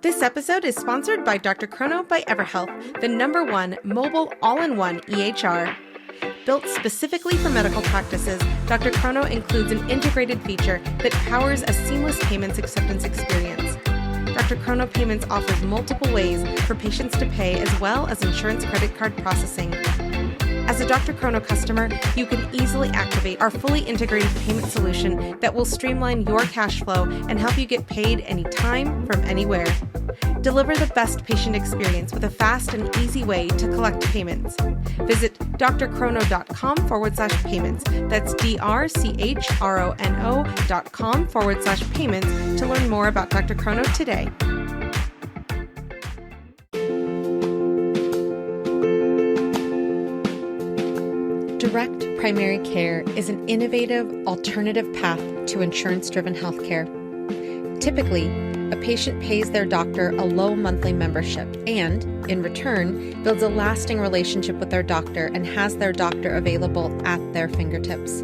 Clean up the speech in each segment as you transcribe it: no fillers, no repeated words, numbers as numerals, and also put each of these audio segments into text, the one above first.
This episode is sponsored by Dr. Chrono by EverHealth, the #1 mobile all-in-one EHR. Built specifically for medical practices, Dr. Chrono includes an integrated feature that powers a seamless payments acceptance experience. Dr. Chrono Payments offers multiple ways for patients to pay as well as insurance credit card processing. As a Dr. Chrono customer, you can easily activate our fully integrated payment solution that will streamline your cash flow and help you get paid anytime from anywhere. Deliver the best patient experience with a fast and easy way to collect payments. Visit drchrono.com/payments. That's drchrono.com/payments to learn more about Dr. Chrono today. Direct primary care is an innovative alternative path to insurance-driven healthcare. Typically, a patient pays their doctor a low monthly membership and, in return, builds a lasting relationship with their doctor and has their doctor available at their fingertips.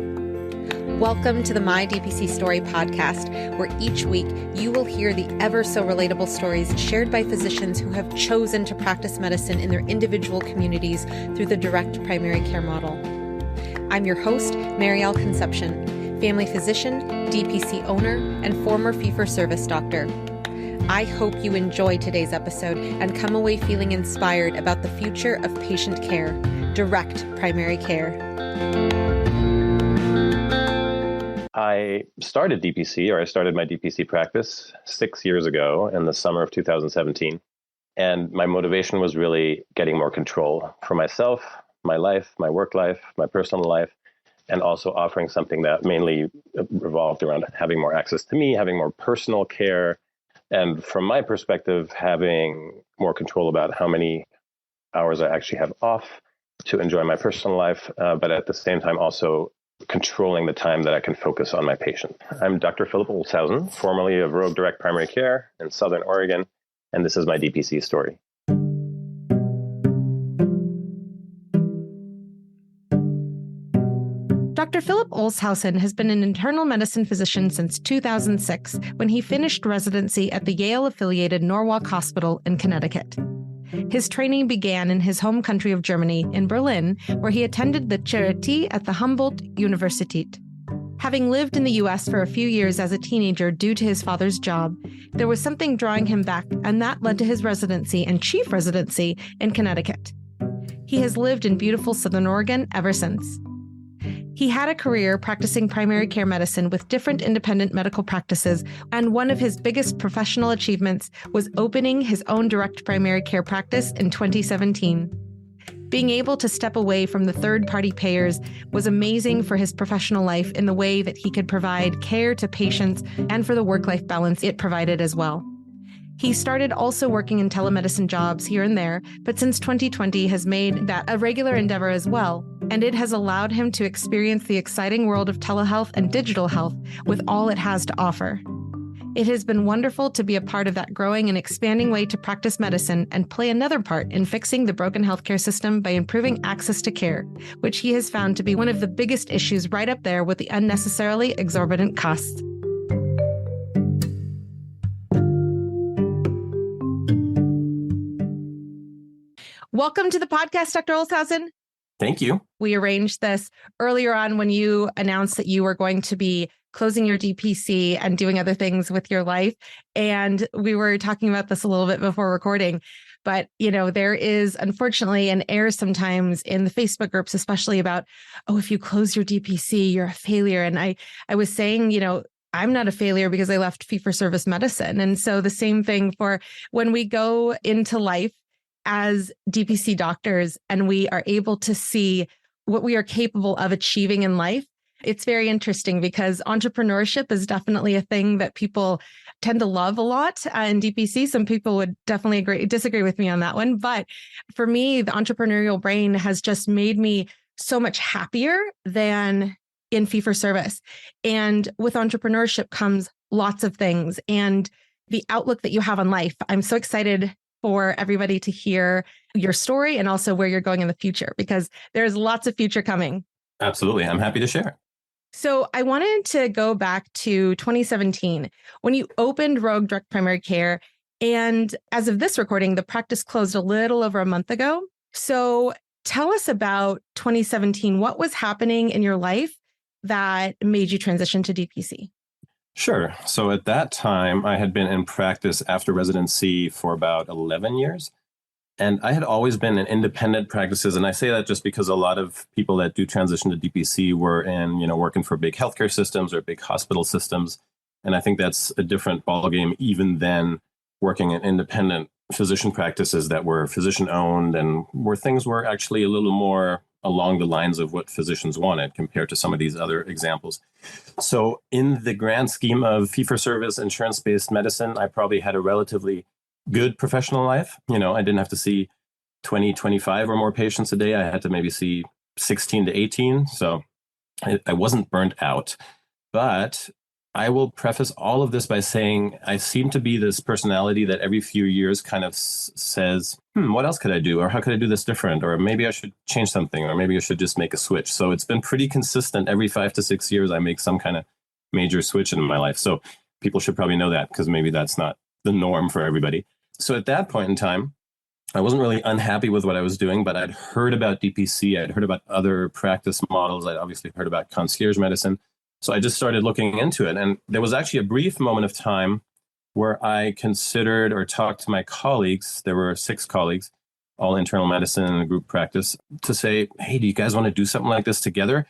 Welcome to the My DPC Story podcast, where each week you will hear the ever-so-relatable stories shared by physicians who have chosen to practice medicine in their individual communities through the direct primary care model. I'm your host, Marielle Conception, family physician, DPC owner, and former fee-for-service doctor. I hope you enjoy today's episode and come away feeling inspired about the future of patient care, direct primary care. I started my DPC practice 6 years ago in the summer of 2017. And my motivation was really getting more control for myself, my life, my work life, my personal life, and also offering something that mainly revolved around having more access to me, having more personal care, and from my perspective, having more control about how many hours I actually have off to enjoy my personal life, but at the same time also controlling the time that I can focus on my patient. I'm Dr. Philipp Olshausen, formerly of Rogue Direct Primary Care in Southern Oregon, and this is my DPC story. Dr. Philipp Olshausen has been an internal medicine physician since 2006, when he finished residency at the Yale-affiliated Norwalk Hospital in Connecticut. His training began in his home country of Germany, in Berlin, where he attended the Charité at the Humboldt-Universität. Having lived in the U.S. for a few years as a teenager due to his father's job, there was something drawing him back, and that led to his residency and chief residency in Connecticut. He has lived in beautiful Southern Oregon ever since. He had a career practicing primary care medicine with different independent medical practices, and one of his biggest professional achievements was opening his own direct primary care practice in 2017. Being able to step away from the third-party payers was amazing for his professional life in the way that he could provide care to patients and for the work-life balance it provided as well. He started also working in telemedicine jobs here and there, but since 2020 has made that a regular endeavor as well, and it has allowed him to experience the exciting world of telehealth and digital health with all it has to offer. It has been wonderful to be a part of that growing and expanding way to practice medicine and play another part in fixing the broken healthcare system by improving access to care, which he has found to be one of the biggest issues right up there with the unnecessarily exorbitant costs. Welcome to the podcast, Dr. Olshausen. Thank you. We arranged this earlier on when you announced that you were going to be closing your DPC and doing other things with your life. And we were talking about this a little bit before recording. But, there is unfortunately an air sometimes in the Facebook groups, especially about, if you close your DPC, you're a failure. And I was saying, I'm not a failure because I left fee-for-service medicine. And so the same thing for when we go into life as DPC doctors and we are able to see what we are capable of achieving in life. It's very interesting because entrepreneurship is definitely a thing that people tend to love a lot in DPC. Some people would definitely disagree with me on that one. But for me, the entrepreneurial brain has just made me so much happier than in fee-for-service. And with entrepreneurship comes lots of things and the outlook that you have on life. I'm so excited for everybody to hear your story and also where you're going in the future, because there's lots of future coming. Absolutely. I'm happy to share. So I wanted to go back to 2017 when you opened Rogue Direct Primary Care And as of this recording, the practice closed a little over a month ago. So tell us about 2017. What was happening in your life that made you transition to DPC? Sure. So at that time, I had been in practice after residency for about 11 years. And I had always been in independent practices. And I say that just because a lot of people that do transition to DPC were in, working for big healthcare systems or big hospital systems. And I think that's a different ballgame even than working in independent physician practices that were physician owned and where things were actually a little more along the lines of what physicians wanted compared to some of these other examples. So in the grand scheme of fee-for-service insurance-based medicine, I probably had a relatively good professional life. I didn't have to see 20, 25 or more patients a day. I had to maybe see 16 to 18. So I wasn't burnt out. But I will preface all of this by saying I seem to be this personality that every few years kind of says, what else could I do? Or how could I do this different? Or maybe I should change something, or maybe I should just make a switch. So it's been pretty consistent. Every 5 to 6 years, I make some kind of major switch in my life. So people should probably know that because maybe that's not the norm for everybody. So at that point in time, I wasn't really unhappy with what I was doing, but I'd heard about DPC. I'd heard about other practice models. I'd obviously heard about concierge medicine. So I just started looking into it. And there was actually a brief moment of time where I considered or talked to my colleagues. There were 6 colleagues, all internal medicine and a group practice, to say, hey, do you guys want to do something like this together?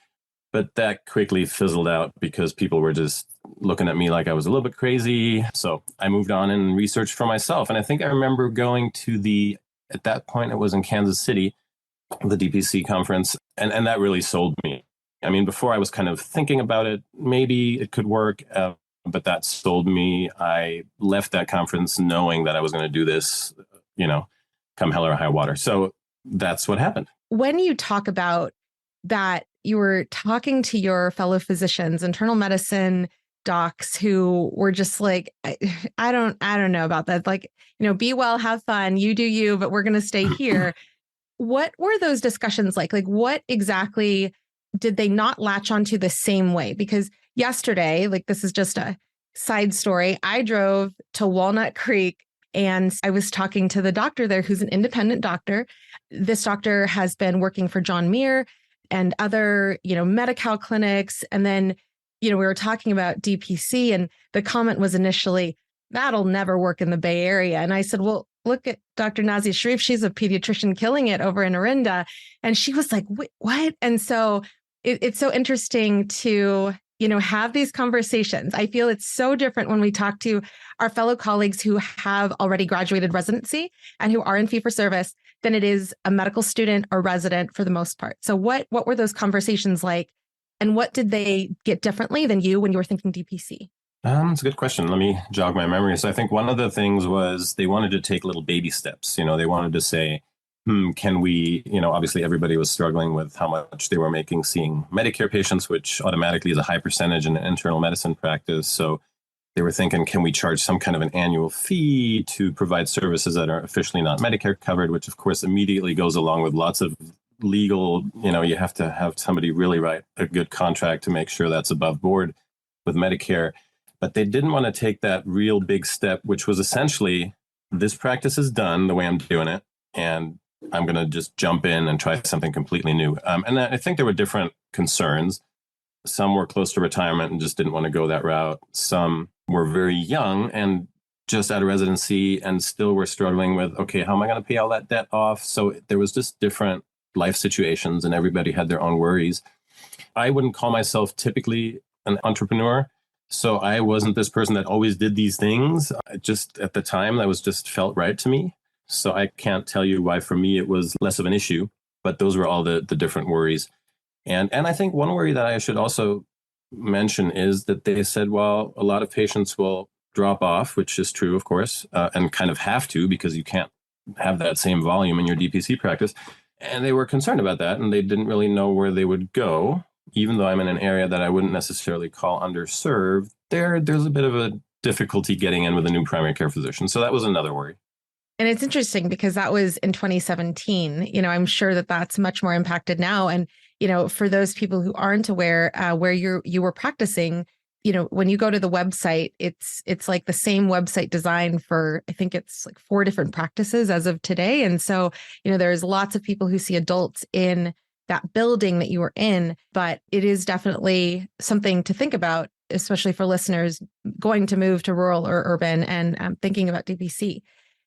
But that quickly fizzled out because people were just looking at me like I was a little bit crazy. So I moved on and researched for myself. And I think I remember going to at that point, it was in Kansas City, the DPC conference. And that really sold me. I mean, before I was kind of thinking about it, maybe it could work, but that sold me. I left that conference knowing that I was going to do this, come hell or high water. So that's what happened. When you talk about that, you were talking to your fellow physicians, internal medicine docs who were just like, I don't know about that. Like, be well, have fun, you do you, but we're going to stay here. What were those discussions like? Like, what exactly did they not latch onto the same way? Because yesterday, like, this is just a side story, I drove to Walnut Creek and I was talking to the doctor there who's an independent doctor. This doctor has been working for John Muir and other, Medi-Cal clinics. And then, we were talking about DPC and the comment was initially, that'll never work in the Bay Area. And I said, well, look at Dr. Nazia Sharif. She's a pediatrician killing it over in Orinda. And she was like, wait, what? And so it's so interesting to, have these conversations. I feel it's so different when we talk to our fellow colleagues who have already graduated residency and who are in fee-for-service than it is a medical student or resident for the most part. So what were those conversations like? And what did they get differently than you when you were thinking DPC? It's a good question. Let me jog my memory. So I think one of the things was they wanted to take little baby steps. They wanted to say, can we, obviously everybody was struggling with how much they were making seeing Medicare patients, which automatically is a high percentage in an internal medicine practice. So they were thinking, can we charge some kind of an annual fee to provide services that are officially not Medicare covered, which of course immediately goes along with lots of legal, you have to have somebody really write a good contract to make sure that's above board with Medicare. But they didn't want to take that real big step, which was essentially, this practice is done the way I'm doing it, and I'm going to just jump in and try something completely new. And I think there were different concerns. Some were close to retirement and just didn't want to go that route. Some were very young and just out of residency and still were struggling with, okay, how am I going to pay all that debt off? So there was just different life situations and everybody had their own worries. I wouldn't call myself typically an entrepreneur. So I wasn't this person that always did these things. Just at the time, that was just felt right to me. So I can't tell you why for me it was less of an issue, but those were all the different worries. And I think one worry that I should also mention is that they said, well, a lot of patients will drop off, which is true, of course, and kind of have to because you can't have that same volume in your DPC practice. And they were concerned about that and they didn't really know where they would go. Even though I'm in an area that I wouldn't necessarily call underserved, there's a bit of a difficulty getting in with a new primary care physician. So that was another worry. And it's interesting because that was in 2017. I'm sure that that's much more impacted now. And, for those people who aren't aware, where you were practicing, when you go to the website, it's like the same website design for, I think it's like 4 different practices as of today. And so, there's lots of people who see adults in that building that you were in, but it is definitely something to think about, especially for listeners going to move to rural or urban and thinking about DPC.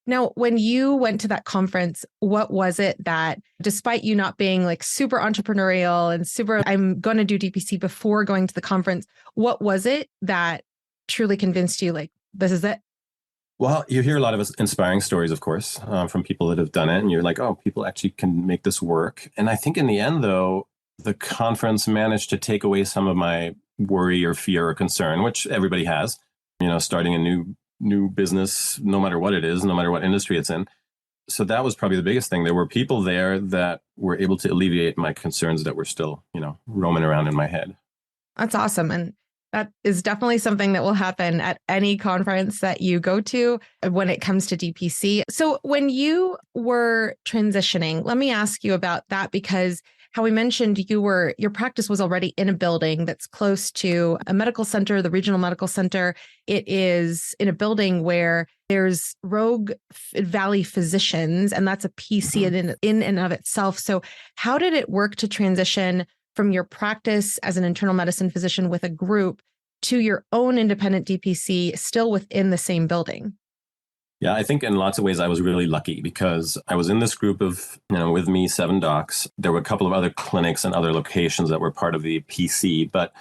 Now, when you went to that conference, what was it that, despite you not being like super entrepreneurial and super, I'm going to do DPC before going to the conference, what was it that truly convinced you like, this is it? Well, you hear a lot of inspiring stories, of course, from people that have done it. And you're like, oh, people actually can make this work. And I think in the end, though, the conference managed to take away some of my worry or fear or concern, which everybody has, starting a new business, no matter what it is, no matter what industry it's in. So that was probably the biggest thing. There were people there that were able to alleviate my concerns that were still, roaming around in my head. That's awesome. And that is definitely something that will happen at any conference that you go to when it comes to DPC. So when you were transitioning, let me ask you about that, because how we mentioned your practice was already in a building that's close to a medical center, the regional medical center. It is in a building where there's Rogue Valley physicians, and that's a PC in and of itself. So how did it work to transition from your practice as an internal medicine physician with a group to your own independent DPC still within the same building? Yeah, I think in lots of ways I was really lucky because I was in this group of, with me, 7 docs. There were a couple of other clinics and other locations that were part of the PC, but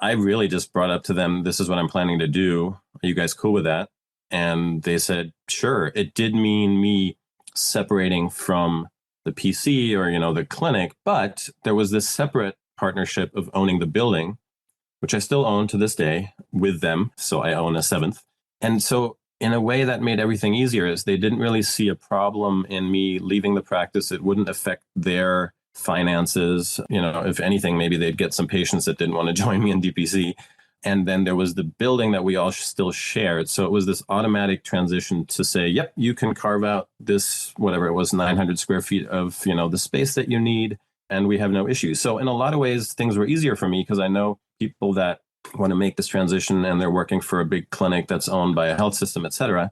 I really just brought up to them, this is what I'm planning to do. Are you guys cool with that? And they said, sure. It did mean me separating from the PC or, the clinic, but there was this separate partnership of owning the building, which I still own to this day with them. So I own a 7th. And so in a way that made everything easier is they didn't really see a problem in me leaving the practice. It wouldn't affect their finances. If anything, maybe they'd get some patients that didn't want to join me in DPC. And then there was the building that we all still shared. So it was this automatic transition to say, yep, you can carve out this, whatever it was, 900 square feet of, the space that you need. And we have no issues. So in a lot of ways, things were easier for me because I know people that want to make this transition and they're working for a big clinic that's owned by a health system, et cetera.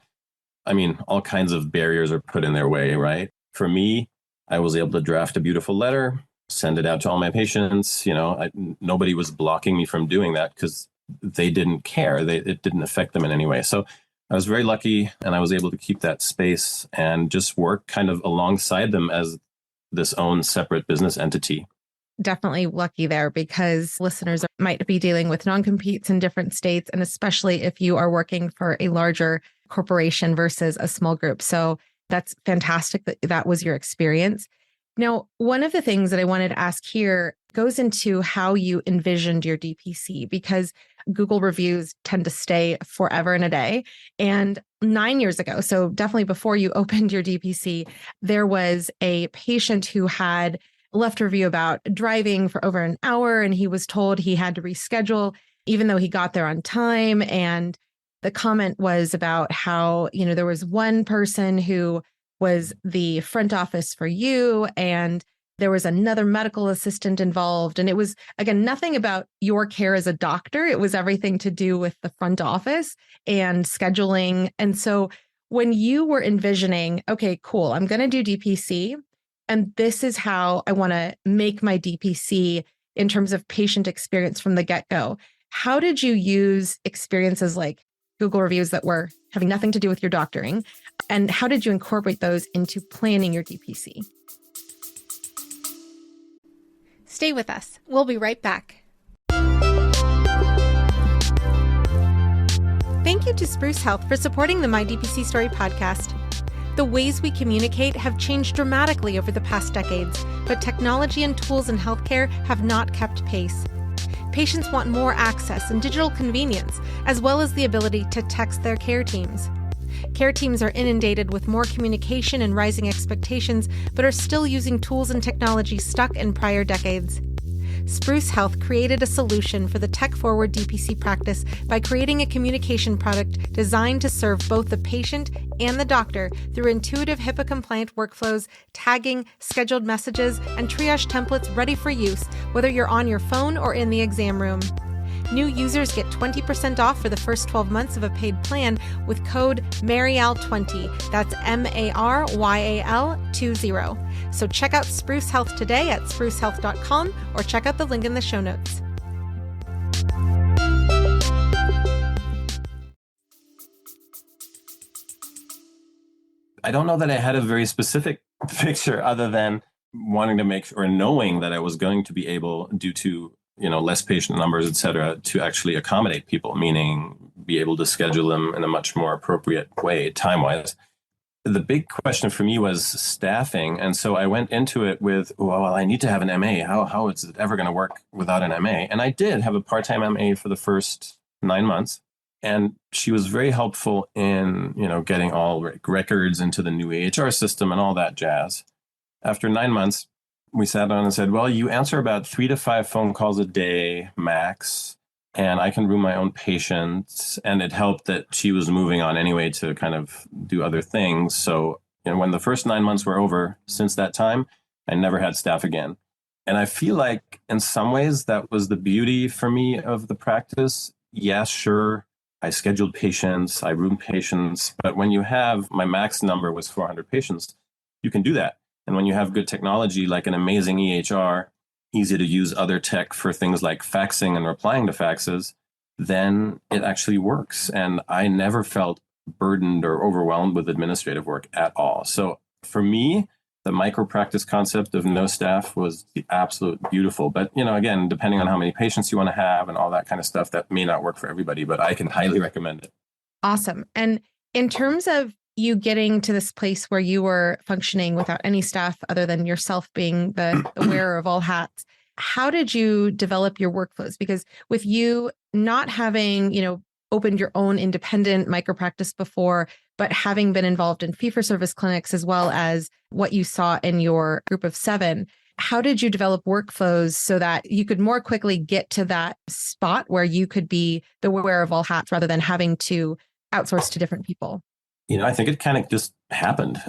I mean, all kinds of barriers are put in their way, right? For me, I was able to draft a beautiful letter, send it out to all my patients. Nobody was blocking me from doing that because they didn't care. It didn't affect them in any way. So I was very lucky and I was able to keep that space and just work kind of alongside them as this own separate business entity. Definitely lucky there, because listeners might be dealing with non-competes in different states, and especially if you are working for a larger corporation versus a small group. So that's fantastic that that was your experience. Now, one of the things that I wanted to ask here goes into how you envisioned your DPC, because Google reviews tend to stay forever and a day. And 9 years ago, so definitely before you opened your DPC, there was a patient who had left a review about driving for over an hour, and he was told he had to reschedule, even though he got there on time. And the comment was about how, there was one person who was the front office for you, and there was another medical assistant involved. And it was, again, nothing about your care as a doctor. It was everything to do with the front office and scheduling. And so when you were envisioning, okay, cool, I'm going to do DPC, and this is how I want to make my DPC in terms of patient experience from the get-go, how did you use experiences like Google reviews that were having nothing to do with your doctoring? And how did you incorporate those into planning your DPC? Stay with us. We'll be right back. Thank you to Spruce Health for supporting the My DPC Story podcast. The ways we communicate have changed dramatically over the past decades, but technology and tools in healthcare have not kept pace. Patients want more access and digital convenience, as well as the ability to text their care teams. Care teams are inundated with more communication and rising expectations, but are still using tools and technology stuck in prior decades. Spruce Health created a solution for the tech-forward DPC practice by creating a communication product designed to serve both the patient and the doctor through intuitive HIPAA-compliant workflows, tagging, scheduled messages, and triage templates ready for use, whether you're on your phone or in the exam room. New users get 20% off for the first 12 months of a paid plan with code MARYAL20. That's MARYAL20. So check out Spruce Health today at sprucehealth.com or check out the link in the show notes. I don't know that I had a very specific picture other than wanting to make or knowing that I was going to be able, due to less patient numbers, et cetera, to actually accommodate people, meaning be able to schedule them in a much more appropriate way, time-wise. The big question for me was staffing. And so I went into it with, well, I need to have an MA. How is it ever going to work without an MA? And I did have a part-time MA for the first 9 months. And she was very helpful in, getting all records into the new EHR system and all that jazz. After 9 months, we sat down and said, well, you answer about 3 to 5 phone calls a day max, and I can room my own patients. And it helped that she was moving on anyway to kind of do other things. So when the first 9 months were over, since that time, I never had staff again. And I feel like in some ways that was the beauty for me of the practice. Yes, sure, I scheduled patients, I roomed patients, but when you have, my max number was 400 patients, you can do that. And when you have good technology, like an amazing EHR, easy to use other tech for things like faxing and replying to faxes, then it actually works. And I never felt burdened or overwhelmed with administrative work at all. So for me, the micro practice concept of no staff was the absolute beautiful. But, again, depending on how many patients you want to have and all that kind of stuff, that may not work for everybody, but I can highly recommend it. Awesome. And in terms of you getting to this place where you were functioning without any staff other than yourself being the wearer of all hats, how did you develop your workflows? Because with you not having, opened your own independent micro practice before, but having been involved in fee-for-service clinics as well as what you saw in your group of 7, how did you develop workflows so that you could more quickly get to that spot where you could be the wearer of all hats rather than having to outsource to different people? I think it kind of just happened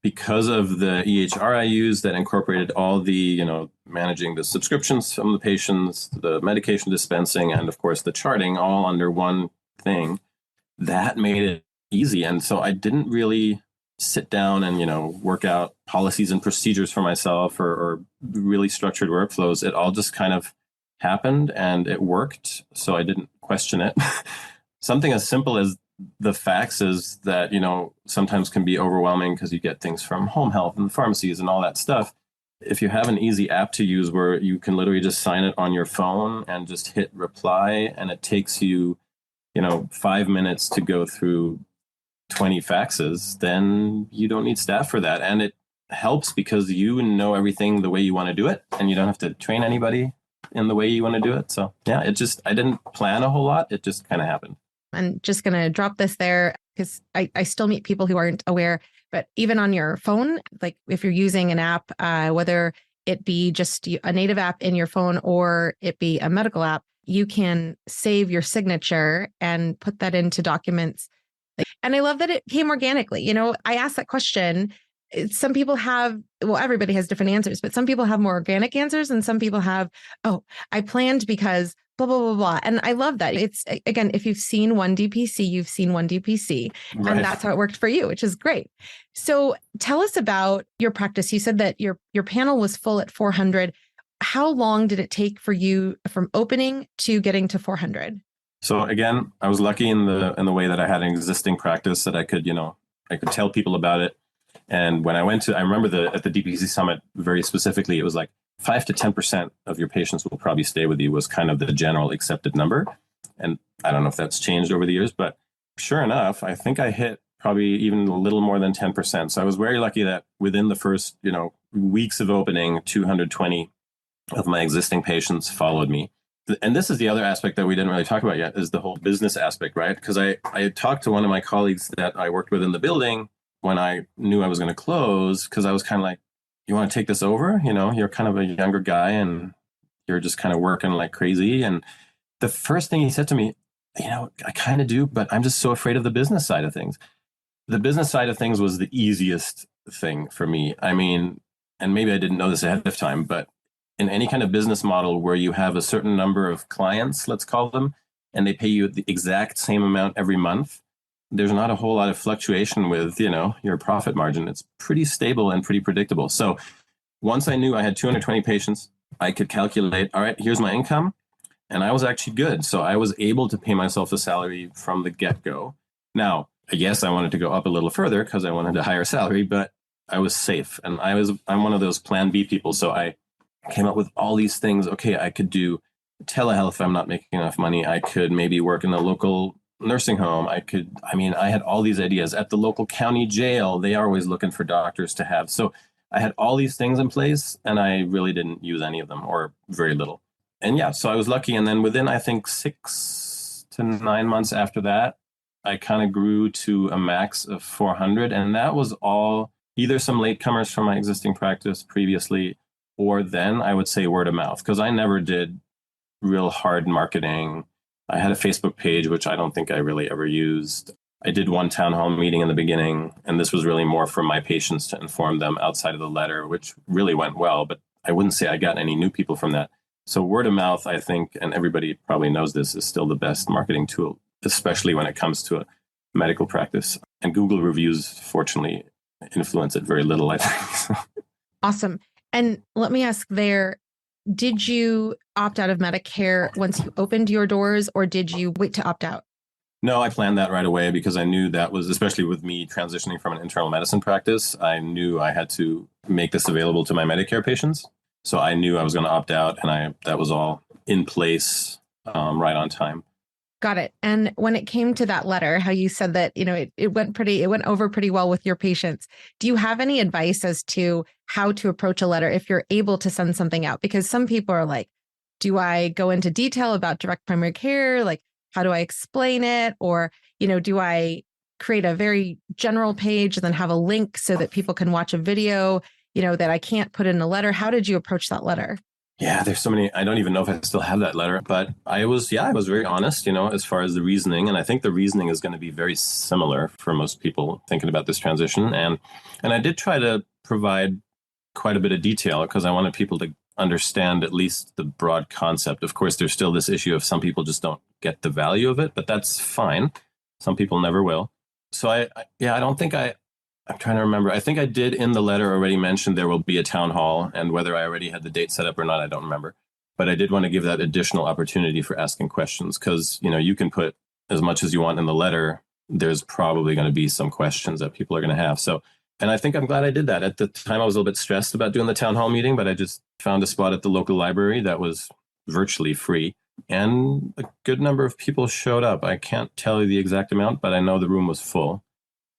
because of the EHR I used that incorporated all the, managing the subscriptions from the patients, the medication dispensing, and of course the charting all under one thing. That made it easy. And so I didn't really sit down and, work out policies and procedures for myself or really structured workflows. It all just kind of happened and it worked. So I didn't question it. Something as simple as the faxes that, sometimes can be overwhelming because you get things from home health and pharmacies and all that stuff. If you have an easy app to use where you can literally just sign it on your phone and just hit reply, and it takes you, 5 minutes to go through 20 faxes, then you don't need staff for that. And it helps because you know everything the way you want to do it, and you don't have to train anybody in the way you want to do it. So yeah, I didn't plan a whole lot. It just kind of happened. I'm just going to drop this there because I still meet people who aren't aware, but even on your phone, like if you're using an app, whether it be just a native app in your phone or it be a medical app, you can save your signature and put that into documents. And I love that it came organically. I asked that question. Some people have, everybody has different answers, but some people have more organic answers and some people have, I planned because blah, blah, blah, blah. And I love that. It's, again, if you've seen one DPC, you've seen one DPC. Right. And that's how it worked for you, which is great. So tell us about your practice. You said that your panel was full at 400. How long did it take for you from opening to getting to 400? So again, I was lucky in the way that I had an existing practice that I could tell people about it. And when I remember at the DPC Summit, very specifically, it was like 5 to 10% of your patients will probably stay with you was kind of the general accepted number. And I don't know if that's changed over the years, but sure enough, I think I hit probably even a little more than 10%. So I was very lucky that within the first, weeks of opening, 220 of my existing patients followed me. And this is the other aspect that we didn't really talk about yet, is the whole business aspect, right? Because I talked to one of my colleagues that I worked with in the building when I knew I was going to close, because I was kind of like, you want to take this over? You're kind of a younger guy and you're just kind of working like crazy. And the first thing he said to me, I kind of do, but I'm just so afraid of the business side of things. The business side of things was the easiest thing for me. I mean, and maybe I didn't know this ahead of time, but in any kind of business model where you have a certain number of clients, let's call them, and they pay you the exact same amount every month, there's not a whole lot of fluctuation with, your profit margin. It's pretty stable and pretty predictable. So once I knew I had 220 patients, I could calculate, all right, here's my income. And I was actually good. So I was able to pay myself a salary from the get-go. Now, yes, I wanted to go up a little further because I wanted a higher salary, but I was safe. And I'm one of those plan B people. So I came up with all these things. Okay, I could do telehealth if I'm not making enough money. I could maybe work in a local nursing home. I had all these ideas. At the local county jail, they are always looking for doctors to have. So I had all these things in place and I really didn't use any of them or very little. And yeah, so I was lucky. And then within, I think, 6 to 9 months after that, I kind of grew to a max of 400. And that was all either some latecomers from my existing practice previously, or then I would say word of mouth, because I never did real hard marketing. I had a Facebook page, which I don't think I really ever used. I did one town hall meeting in the beginning, and this was really more for my patients to inform them outside of the letter, which really went well, but I wouldn't say I got any new people from that. So word of mouth, I think, and everybody probably knows this, is still the best marketing tool, especially when it comes to a medical practice. And Google reviews, fortunately, influence it very little, I think. Awesome. And let me ask there, did you opt out of Medicare once you opened your doors, or did you wait to opt out? No, I planned that right away because I knew that was, especially with me transitioning from an internal medicine practice, I knew I had to make this available to my Medicare patients. So I knew I was going to opt out, and that was all in place right on time. Got it. And when it came to that letter, how you said that, it went over pretty well with your patients. Do you have any advice as to how to approach a letter if you're able to send something out? Because some people are like, do I go into detail about direct primary care? Like, how do I explain it? Or, do I create a very general page and then have a link so that people can watch a video, that I can't put in a letter? How did you approach that letter? Yeah, there's so many. I don't even know if I still have that letter, but I was very honest, as far as the reasoning. And I think the reasoning is going to be very similar for most people thinking about this transition. And I did try to provide quite a bit of detail because I wanted people to understand at least the broad concept. Of course, there's still this issue of some people just don't get the value of it, but that's fine. Some people never will. So I don't think I'm trying to remember. I think I did in the letter already mention there will be a town hall, and whether I already had the date set up or not, I don't remember. But I did want to give that additional opportunity for asking questions because, you can put as much as you want in the letter. There's probably going to be some questions that people are going to have. So, and I think I'm glad I did that. At the time, I was a little bit stressed about doing the town hall meeting, but I just found a spot at the local library that was virtually free. And a good number of people showed up. I can't tell you the exact amount, but I know the room was full.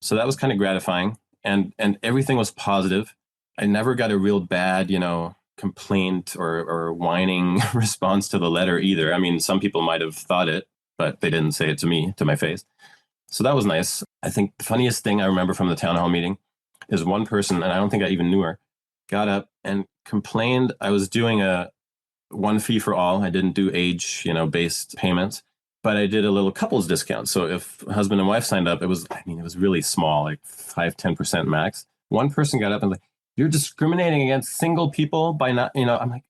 So that was kind of gratifying, and everything was positive. I never got a real bad, complaint or whining response to the letter either. I mean, some people might have thought it, but they didn't say it to me, to my face. So that was nice. I think the funniest thing I remember from the town hall meeting is one person, and I don't think I even knew her, got up and complained I was doing a one fee for all. I didn't do age, based payments. But I did a little couples discount. So if husband and wife signed up, it was really small, like 5-10% max. One person got up and like, you're discriminating against single people by not, I'm like,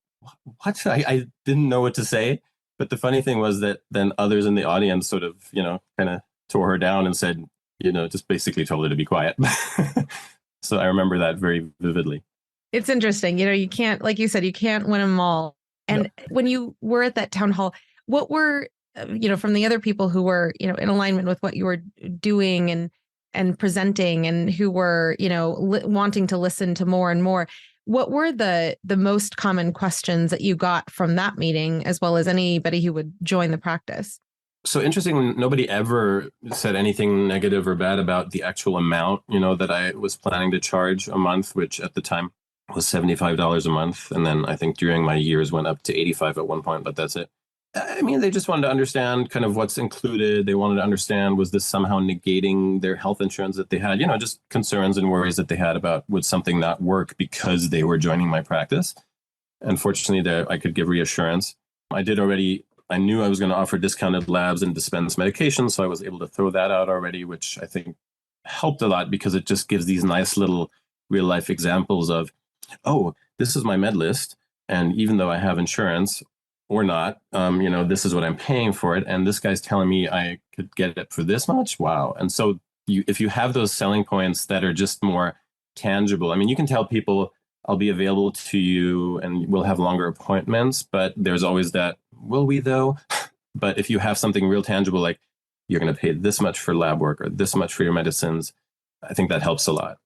what? I didn't know what to say. But the funny thing was that then others in the audience sort of, kind of tore her down and said, just basically told her to be quiet. So I remember that very vividly. It's interesting. You can't, like you said, you can't win them all. And when you were at that town hall, what were from the other people who were, in alignment with what you were doing and presenting and who were, wanting to listen to more and more, what were the most common questions that you got from that meeting, as well as anybody who would join the practice? So interesting, nobody ever said anything negative or bad about the actual amount, that I was planning to charge a month, which at the time was $75 a month. And then I think during my years went up to $85 at one point, but that's it. I mean, they just wanted to understand kind of what's included. They wanted to understand, was this somehow negating their health insurance that they had? Just concerns and worries that they had about would something not work because they were joining my practice. Unfortunately, I could give reassurance. I knew I was going to offer discounted labs and dispense medications, so I was able to throw that out already, which I think helped a lot because it just gives these nice little real life examples of, oh, this is my med list. And even though I have insurance or not, this is what I'm paying for it. And this guy's telling me I could get it for this much. Wow. And so if you have those selling points that are just more tangible, I mean, you can tell people I'll be available to you and we'll have longer appointments, but there's always that, will we though? But if you have something real tangible, like you're going to pay this much for lab work or this much for your medicines, I think that helps a lot.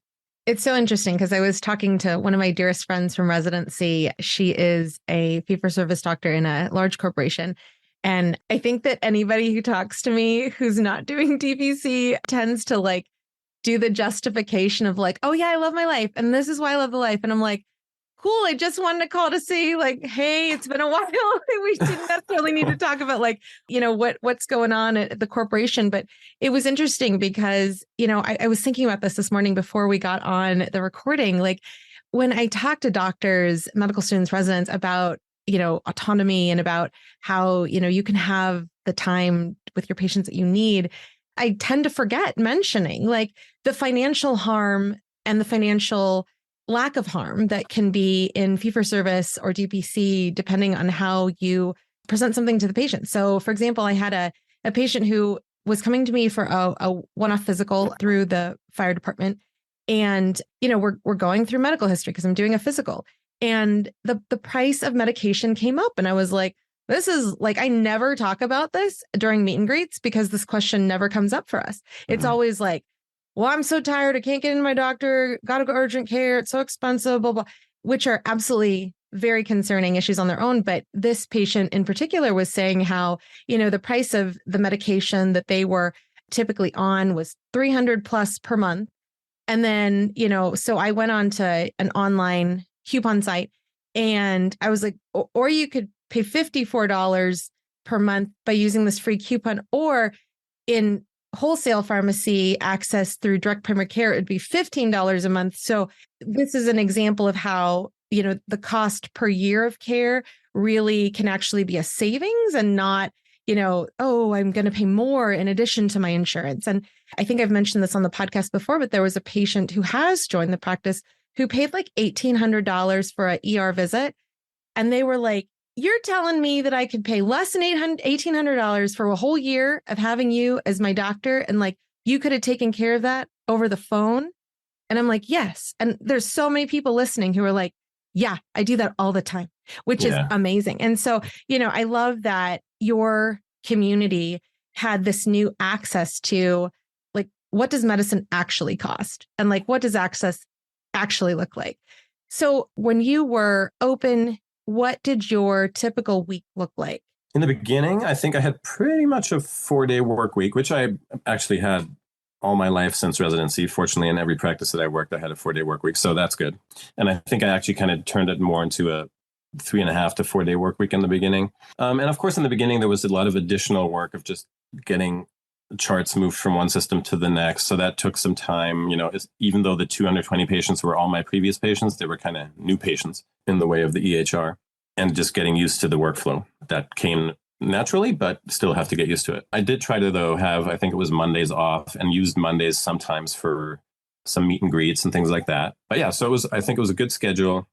It's so interesting because I was talking to one of my dearest friends from residency. She is a fee-for-service doctor in a large corporation. And I think that anybody who talks to me who's not doing DPC tends to like do the justification of like, oh yeah, I love my life. And this is why I love the life. And I'm like, cool. I just wanted to call to say like, hey, it's been a while. We didn't necessarily need to talk about like, what's going on at the corporation. But it was interesting because, I was thinking about this morning before we got on the recording. Like when I talk to doctors, medical students, residents about, autonomy and about how, you can have the time with your patients that you need, I tend to forget mentioning like the financial harm and the financial lack of harm that can be in fee-for-service or DPC, depending on how you present something to the patient. So, for example, I had a patient who was coming to me for a one-off physical through the fire department. And, we're going through medical history because I'm doing a physical. And the price of medication came up. And I was like, this is like, I never talk about this during meet and greets because this question never comes up for us. It's always like, well, I'm so tired. I can't get into my doctor. Got to go urgent care. It's so expensive, blah, blah, which are absolutely very concerning issues on their own. But this patient in particular was saying how, the price of the medication that they were typically on was $300 plus per month. And then, so I went on to an online coupon site and I was like, or you could pay $54 per month by using this free coupon, or in wholesale pharmacy access through direct primary care, it'd be $15 a month. So this is an example of how, the cost per year of care really can actually be a savings and not, oh, I'm going to pay more in addition to my insurance. And I think I've mentioned this on the podcast before, but there was a patient who has joined the practice who paid like $1,800 for an ER visit. And they were like, you're telling me that I could pay less than $1,800 for a whole year of having you as my doctor. And like, you could have taken care of that over the phone. And I'm like, yes. And there's so many people listening who are like, yeah, I do that all the time, which is amazing. And so, I love that your community had this new access to like, what does medicine actually cost? And like, what does access actually look like? So when you were open, what did your typical week look like? In the beginning, I think I had pretty much a 4-day work week, which I actually had all my life since residency. Fortunately, in every practice that I worked, I had a 4-day work week. So that's good. And I think I actually kind of turned it more into a 3.5 to 4 day work week in the beginning. And of course, in the beginning, there was a lot of additional work of just getting charts moved from one system to the next. So that took some time. Even though the 220 patients were all my previous patients, they were kind of new patients in the way of the EHR, and just getting used to the workflow that came naturally, but still have to get used to it. I did try to, though, have, I think it was Mondays off, and used Mondays sometimes for some meet and greets and things like that. But yeah, so I think it was a good schedule.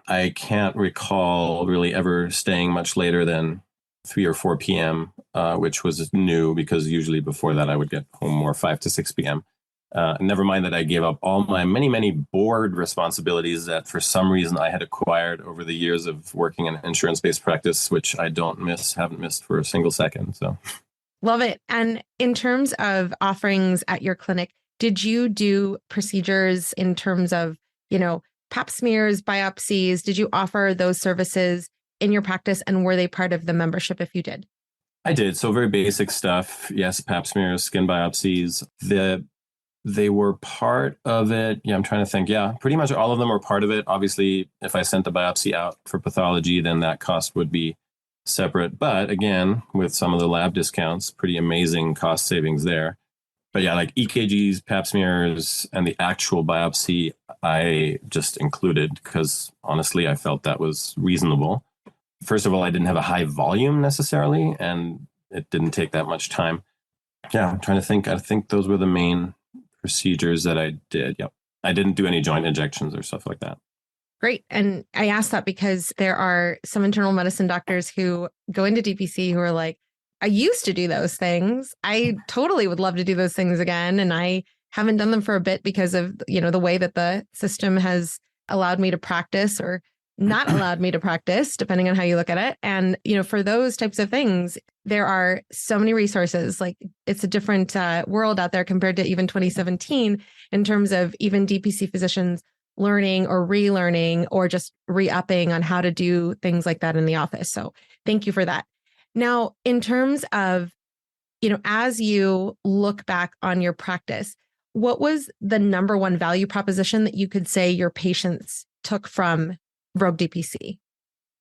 I can't recall really ever staying much later than 3 or 4 p.m., which was new because usually before that I would get home more 5 to 6 p.m. Never mind that I gave up all my many, many board responsibilities that for some reason I had acquired over the years of working in insurance-based practice, which I haven't missed for a single second. So, love it. And in terms of offerings at your clinic, did you do procedures in terms of, pap smears, biopsies? Did you offer those services in your practice, and were they part of the membership if you did? I did. So very basic stuff. Yes, pap smears, skin biopsies. They were part of it. Yeah, I'm trying to think. Yeah, pretty much all of them were part of it. Obviously, if I sent the biopsy out for pathology, then that cost would be separate. But again, with some of the lab discounts, pretty amazing cost savings there. But yeah, like EKGs, pap smears, and the actual biopsy, I just included because honestly, I felt that was reasonable. First of all, I didn't have a high volume necessarily, and it didn't take that much time. Yeah, I'm trying to think. I think those were the main procedures that I did. Yep. I didn't do any joint injections or stuff like that. Great. And I asked that because there are some internal medicine doctors who go into DPC who are like, I used to do those things. I totally would love to do those things again. And I haven't done them for a bit because of, the way that the system has allowed me to practice or not allowed me to practice, depending on how you look at it. And, for those types of things, there are so many resources. Like it's a different world out there compared to even 2017 in terms of even DPC physicians learning or relearning or just re-upping on how to do things like that in the office. So thank you for that. Now, in terms of, as you look back on your practice, what was the number one value proposition that you could say your patients took from Rogue DPC?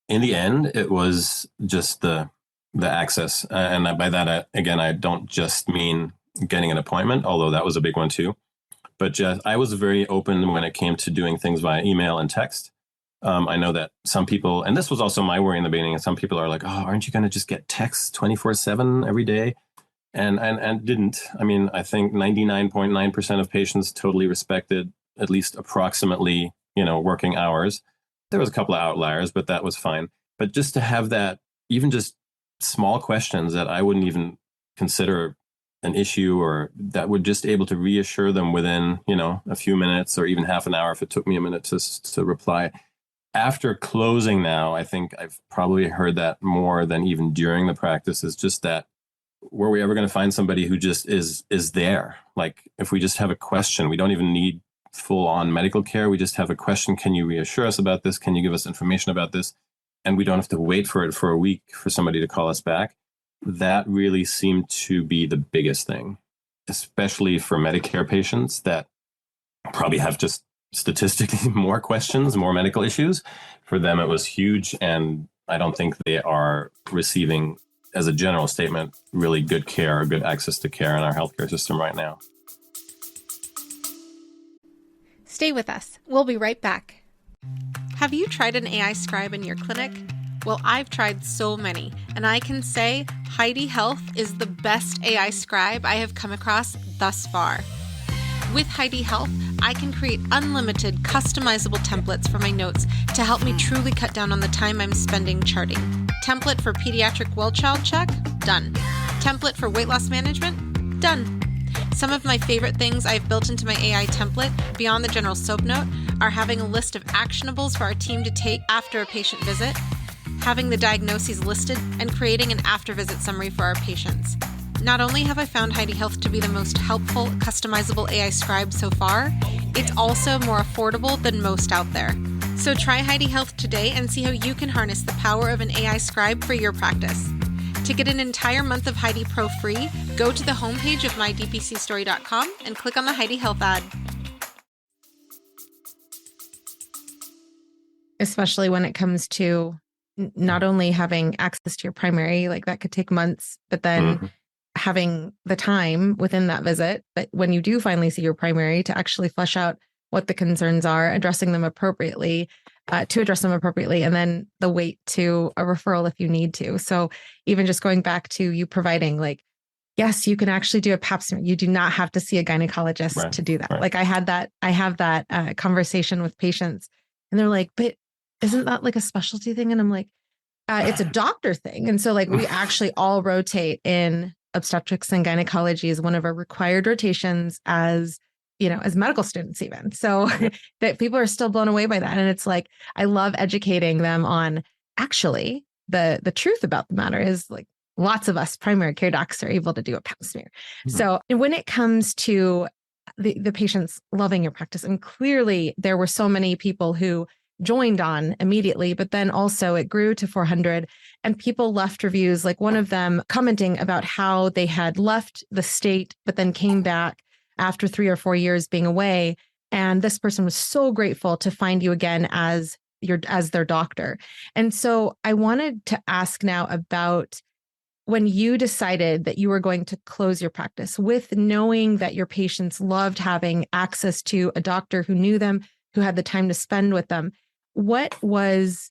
In the end, it was just the access. And by that, again, I don't just mean getting an appointment, although that was a big one too. But just, I was very open when it came to doing things via email and text. I know that some people, and this was also my worry in the beginning, and some people are like, oh, aren't you going to just get texts 24/7 every day? And didn't. I mean, I think 99.9% of patients totally respected at least approximately, working hours. There was a couple of outliers, but that was fine. But just to have that, even just small questions that I wouldn't even consider an issue, or that would just able to reassure them within, a few minutes or even half an hour if it took me a minute to reply. After closing now, I think I've probably heard that more than even during the practice, is just that, were we ever going to find somebody who just is there? Like if we just have a question, we don't even need full on medical care. We just have a question. Can you reassure us about this? Can you give us information about this? And we don't have to wait for it for a week for somebody to call us back. That really seemed to be the biggest thing, especially for Medicare patients that probably have just statistically more questions, more medical issues. For them, it was huge. And I don't think they are receiving, as a general statement, really good care or good access to care in our healthcare system right now. Stay with us. We'll be right back. Have you tried an AI scribe in your clinic? Well, I've tried so many, and I can say Heidi Health is the best AI scribe I have come across thus far. With Heidi Health, I can create unlimited customizable templates for my notes to help me truly cut down on the time I'm spending charting. Template for pediatric well child check? Done. Template for weight loss management? Done. Some of my favorite things I've built into my AI template, beyond the general soap note, are having a list of actionables for our team to take after a patient visit, having the diagnoses listed, and creating an after-visit summary for our patients. Not only have I found Heidi Health to be the most helpful, customizable AI scribe so far, it's also more affordable than most out there. So try Heidi Health today and see how you can harness the power of an AI scribe for your practice. To get an entire month of Heidi Pro free, go to the homepage of mydpcstory.com and click on the Heidi Health ad. Especially when it comes to not only having access to your primary, like that could take months, but then having the time within that visit, but when you do finally see your primary, to actually flesh out what the concerns are, addressing them appropriately, and then the wait to a referral if you need to. So even just going back to you providing, like, yes, you can actually do a pap smear. You do not have to see a gynecologist to do that. Right. Like I have that conversation with patients, and they're like, but isn't that like a specialty thing? And I'm like, it's a doctor thing. And so like we actually all rotate in obstetrics and gynecology is one of our required rotations as medical students even. So that people are still blown away by that. And it's like, I love educating them on actually the truth about the matter is like lots of us primary care docs are able to do a pap smear. Mm-hmm. So when it comes to the patients loving your practice, and clearly there were so many people who joined on immediately, but then also it grew to 400 and people left reviews, like one of them commenting about how they had left the state, but then came back after 3 or 4 years being away. And this person was so grateful to find you again as their doctor. And so I wanted to ask now about when you decided that you were going to close your practice, with knowing that your patients loved having access to a doctor who knew them, who had the time to spend with them. What was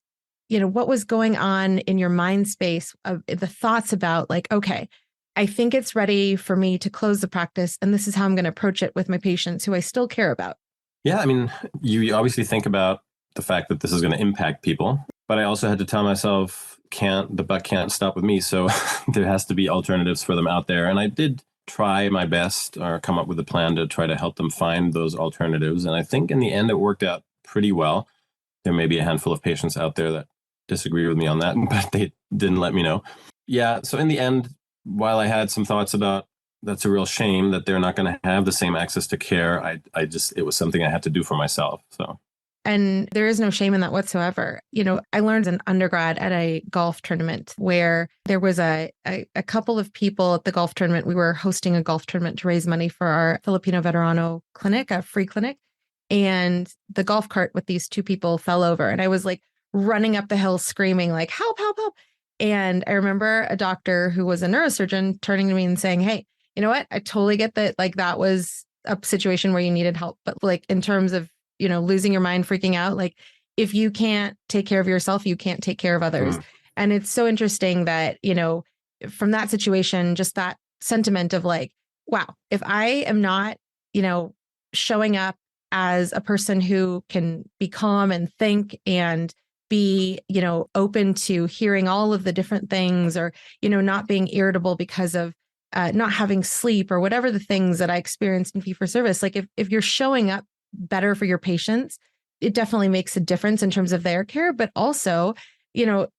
going on in your mind space of the thoughts about like, okay, I think it's ready for me to close the practice, and this is how I'm going to approach it with my patients who I still care about? Yeah, I mean, you obviously think about the fact that this is going to impact people. But I also had to tell myself, the buck can't stop with me. So there has to be alternatives for them out there. And I did try my best or come up with a plan to try to help them find those alternatives. And I think in the end, it worked out pretty well. There may be a handful of patients out there that disagree with me on that, but they didn't let me know. Yeah. So in the end, while I had some thoughts about that's a real shame that they're not going to have the same access to care, it was something I had to do for myself. So. And there is no shame in that whatsoever. I learned in undergrad at a golf tournament where there was a couple of people at the golf tournament. We were hosting a golf tournament to raise money for our Filipino Veterano clinic, a free clinic. And the golf cart with these two people fell over. And I was like running up the hill screaming like, help, help, help. And I remember a doctor who was a neurosurgeon turning to me and saying, hey, you know what? I totally get that. Like that was a situation where you needed help. But like in terms of losing your mind, freaking out. Like if you can't take care of yourself, you can't take care of others. And it's so interesting that, from that situation, just that sentiment of like, wow, if I am not, showing up as a person who can be calm and think and be, open to hearing all of the different things or, not being irritable because of not having sleep or whatever the things that I experienced in fee-for-service. Like if you're showing up better for your patients, it definitely makes a difference in terms of their care. But also,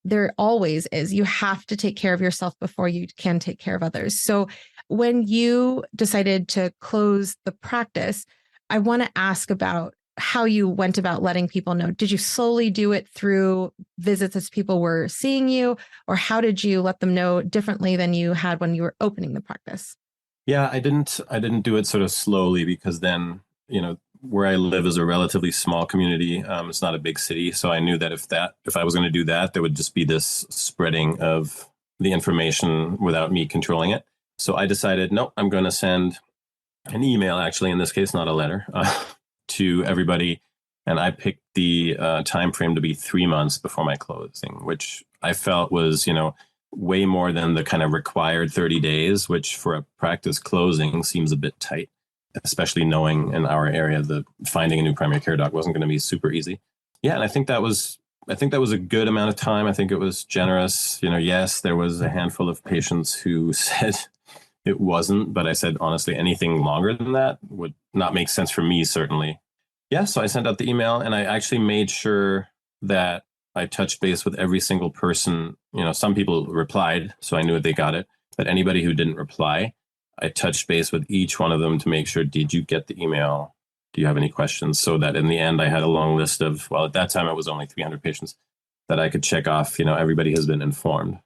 there always is, you have to take care of yourself before you can take care of others. So when you decided to close the practice, I want to ask about how you went about letting people know. Did you slowly do it through visits as people were seeing you, or how did you let them know differently than you had when you were opening the practice? Yeah, I didn't do it sort of slowly because then, where I live is a relatively small community. It's not a big city. So I knew that if I was going to do that, there would just be this spreading of the information without me controlling it. So I decided, no, I'm going to send an email, actually, in this case, not a letter, to everybody. And I picked the time frame to be 3 months before my closing, which I felt was, way more than the kind of required 30 days, which for a practice closing seems a bit tight. Especially knowing in our area that finding a new primary care doc wasn't going to be super easy. Yeah, and I think that was a good amount of time. I think it was generous. Yes, there was a handful of patients who said it wasn't, but I said, honestly, anything longer than that would not make sense for me, certainly. Yeah, so I sent out the email and I actually made sure that I touched base with every single person. Some people replied, so I knew they got it, but anybody who didn't reply, I touched base with each one of them to make sure, did you get the email? Do you have any questions? So that in the end, I had a long list of, well, at that time, it was only 300 patients that I could check off, everybody has been informed.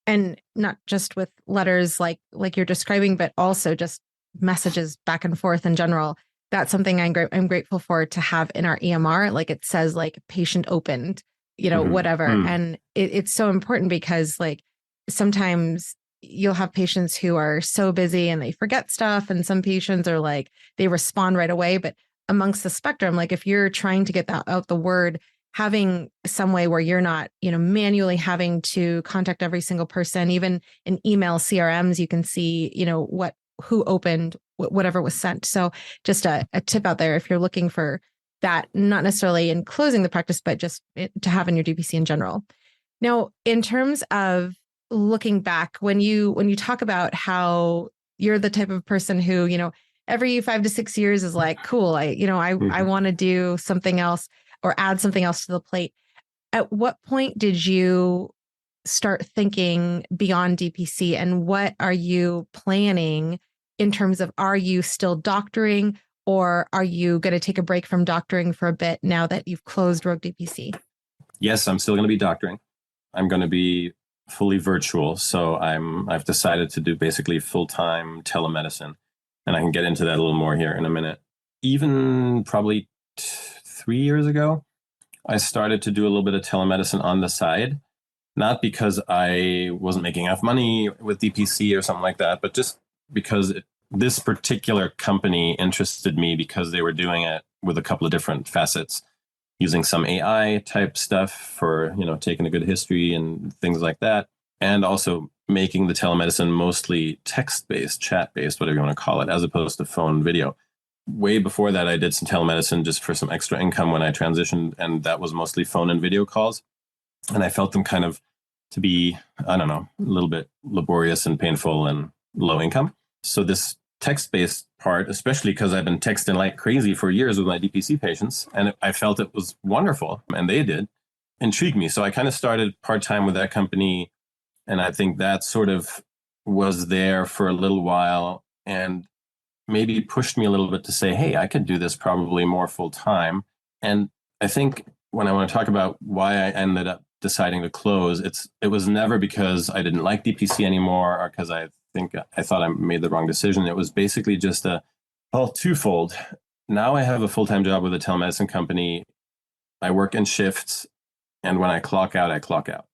And not just with letters like you're describing, but also just messages back and forth in general. That's something I'm grateful for to have in our EMR. Like it says like patient opened, whatever. And it's so important because like sometimes you'll have patients who are so busy and they forget stuff. And some patients are like, they respond right away. But amongst the spectrum, like if you're trying to get that out the word, having some way where you're not, manually having to contact every single person, even in email CRMs, you can see, who opened whatever was sent. So just a tip out there, if you're looking for that, not necessarily in closing the practice, but just to have in your DPC in general. Now, in terms of looking back, when you talk about how you're the type of person who, every 5 to 6 years is like, cool, I want to do something else or add something else to the plate. At what point did you start thinking beyond DPC, and what are you planning in terms of, are you still doctoring, or are you going to take a break from doctoring for a bit now that you've closed Rogue DPC? Yes, I'm still going to be doctoring. I'm going to be fully virtual. So I've decided to do basically full-time telemedicine, and I can get into that a little more here in a minute. Even probably 3 years ago, I started to do a little bit of telemedicine on the side, not because I wasn't making enough money with DPC or something like that, but just because this particular company interested me because they were doing it with a couple of different facets, using some AI type stuff for, taking a good history and things like that. And also making the telemedicine mostly text-based, chat-based, whatever you want to call it, as opposed to phone video. way before that, I did some telemedicine just for some extra income when I transitioned. And that was mostly phone and video calls. And I felt them kind of to be, I don't know, a little bit laborious and painful and low income. So this text-based part, especially because I've been texting like crazy for years with my DPC patients, and I felt it was wonderful, and they did, intrigued me. So I kind of started part-time with that company, and I think that sort of was there for a little while and maybe pushed me a little bit to say, hey, I could do this probably more full-time. And I think when I want to talk about why I ended up deciding to close, it was never because I didn't like DPC anymore or because I thought I made the wrong decision. It was basically just twofold. Now I have a full-time job with a telemedicine company. I work in shifts, and when I clock out, I clock out.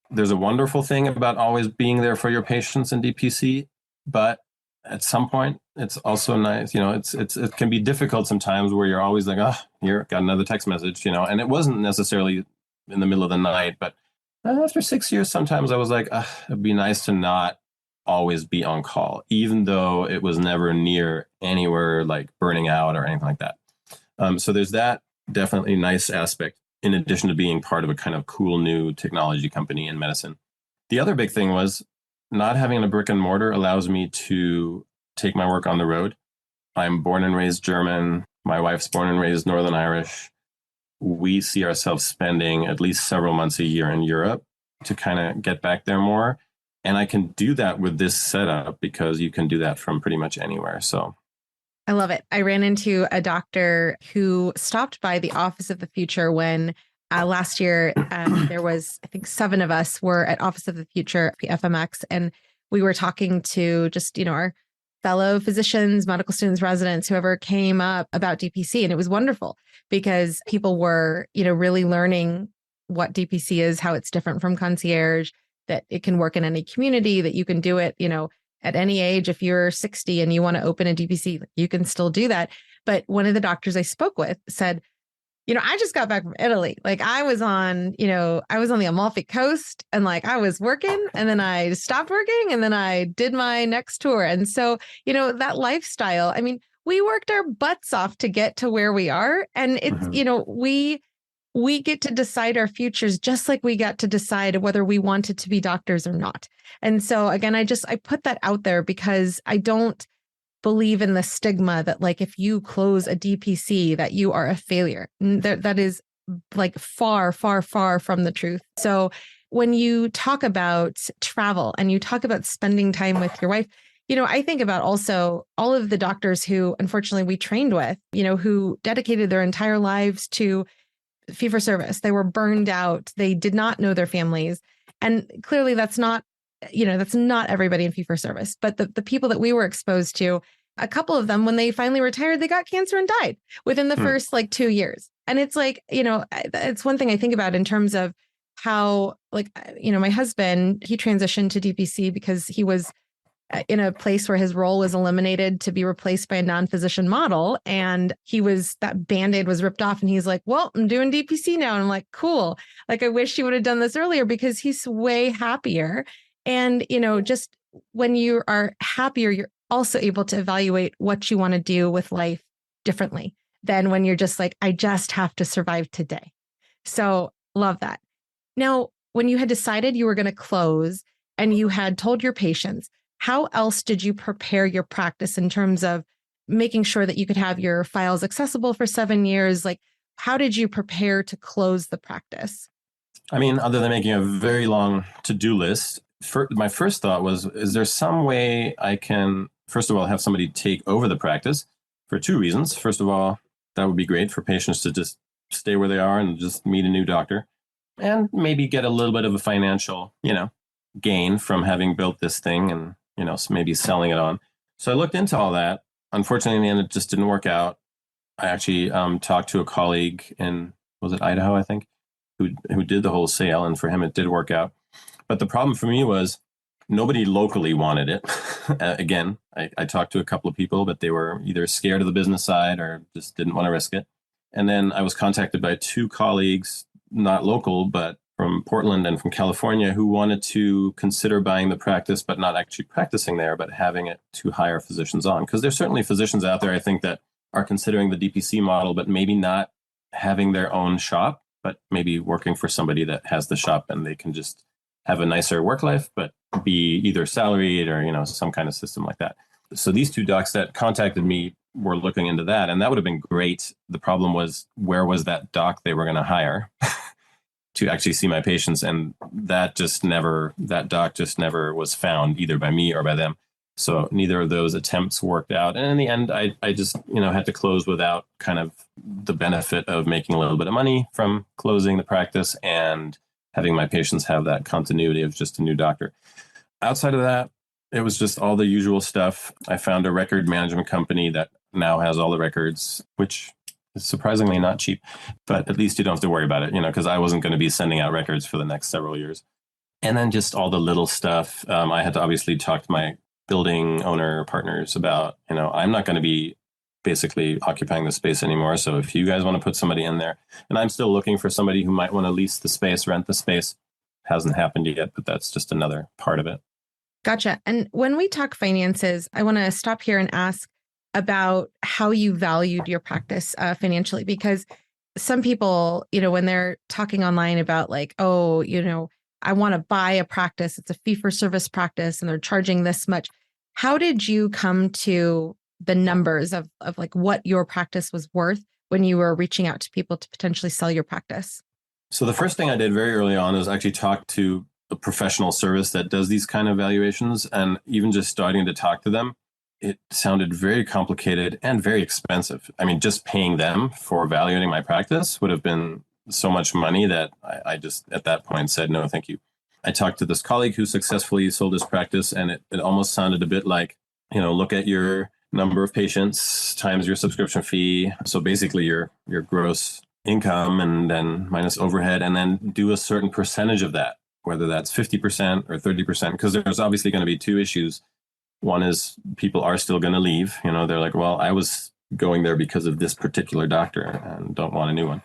There's a wonderful thing about always being there for your patients in DPC, but at some point, it's also nice. It can be difficult sometimes where you're always like, here, got another text message, and it wasn't necessarily in the middle of the night, but after 6 years, sometimes I was like, it'd be nice to not always be on call, even though it was never near anywhere like burning out or anything like that. So there's that definitely nice aspect, in addition to being part of a kind of cool new technology company in medicine. The other big thing was not having a brick and mortar allows me to take my work on the road. I'm born and raised German. My wife's born and raised Northern Irish. We see ourselves spending at least several months a year in Europe to kind of get back there more. And I can do that with this setup because you can do that from pretty much anywhere. So I love it. I ran into a doctor who stopped by the Office of the Future when last year there was, I think 7 of us were at Office of the Future, FMX, and we were talking to just, our fellow physicians, medical students, residents, whoever came up about DPC. And it was wonderful because people were, really learning what DPC is, how it's different from concierge, that it can work in any community, that you can do it, at any age. If you're 60 and you want to open a DPC, you can still do that. But one of the doctors I spoke with said, I just got back from Italy. Like I was on the Amalfi Coast and like I was working and then I stopped working and then I did my next tour. And so, that lifestyle, I mean, we worked our butts off to get to where we are. And it's, we get to decide our futures just like we got to decide whether we wanted to be doctors or not. And so again, I put that out there because I don't believe in the stigma that like, if you close a DPC, that you are a failure. That is like far, far, far from the truth. So when you talk about travel and you talk about spending time with your wife, I think about also all of the doctors who, unfortunately, we trained with, who dedicated their entire lives to fee for service. They were burned out. They did not know their families. And clearly that's not everybody in fee for service, but the people that we were exposed to, a couple of them, when they finally retired, they got cancer and died within the first 2 years. And it's like, it's one thing I think about in terms of how, my husband, he transitioned to DPC because he was in a place where his role was eliminated to be replaced by a non-physician model. And that Band-Aid was ripped off. And he's like, well, I'm doing DPC now. And I'm like, cool. Like, I wish you would have done this earlier because he's way happier. And, just when you are happier, you're also able to evaluate what you want to do with life differently than when you're just like, I just have to survive today. So love that. Now, when you had decided you were going to close and you had told your patients, how else did you prepare your practice in terms of making sure that you could have your files accessible for 7 years? Like, how did you prepare to close the practice? I mean, other than making a very long to-do list, my first thought was, is there some way I can, first of all, have somebody take over the practice for 2 reasons. First of all, that would be great for patients to just stay where they are and just meet a new doctor and maybe get a little bit of a financial, gain from having built this thing and, maybe selling it on. So I looked into all that. Unfortunately, in the end, it just didn't work out. I actually talked to a colleague in, was it Idaho, I think, who did the whole sale. And for him, it did work out. But the problem for me was nobody locally wanted it. Again, I talked to a couple of people, but they were either scared of the business side or just didn't want to risk it. And then I was contacted by 2 colleagues, not local, but from Portland and from California, who wanted to consider buying the practice, but not actually practicing there, but having it to hire physicians on. Because there's certainly physicians out there, I think, that are considering the DPC model, but maybe not having their own shop, but maybe working for somebody that has the shop and they can just have a nicer work life, but be either salaried or, some kind of system like that. So these two docs that contacted me were looking into that, and that would have been great. The problem was, where was that doc they were going to hire to actually see my patients? And that doc just never was found, either by me or by them. So neither of those attempts worked out. And in the end, I just, had to close without kind of the benefit of making a little bit of money from closing the practice and having my patients have that continuity of just a new doctor. Outside of that, it was just all the usual stuff. I found a record management company that now has all the records, which is surprisingly not cheap, but at least you don't have to worry about it, because I wasn't going to be sending out records for the next several years. And then just all the little stuff. I had to obviously talk to my building owner partners about, I'm not going to be basically occupying the space anymore. So if you guys want to put somebody in there, and I'm still looking for somebody who might want to lease the space, rent the space, hasn't happened yet, but that's just another part of it. Gotcha. And when we talk finances, I want to stop here and ask about how you valued your practice financially, because some people, when they're talking online about like, oh, I want to buy a practice, it's a fee for service practice and they're charging this much. How did you come to the numbers of like what your practice was worth when you were reaching out to people to potentially sell your practice? So the first thing I did very early on is actually talk to a professional service that does these kind of valuations. And even just starting to talk to them, it sounded very complicated and very expensive. I mean, just paying them for evaluating my practice would have been so much money that I just at that point said, no, thank you. I talked to this colleague who successfully sold his practice, and it almost sounded a bit like, look at your number of patients times your subscription fee. So basically your gross income and then minus overhead, and then do a certain percentage of that, whether that's 50% or 30%, because there's obviously going to be two issues. One is people are still going to leave. They're like, well, I was going there because of this particular doctor and don't want a new one.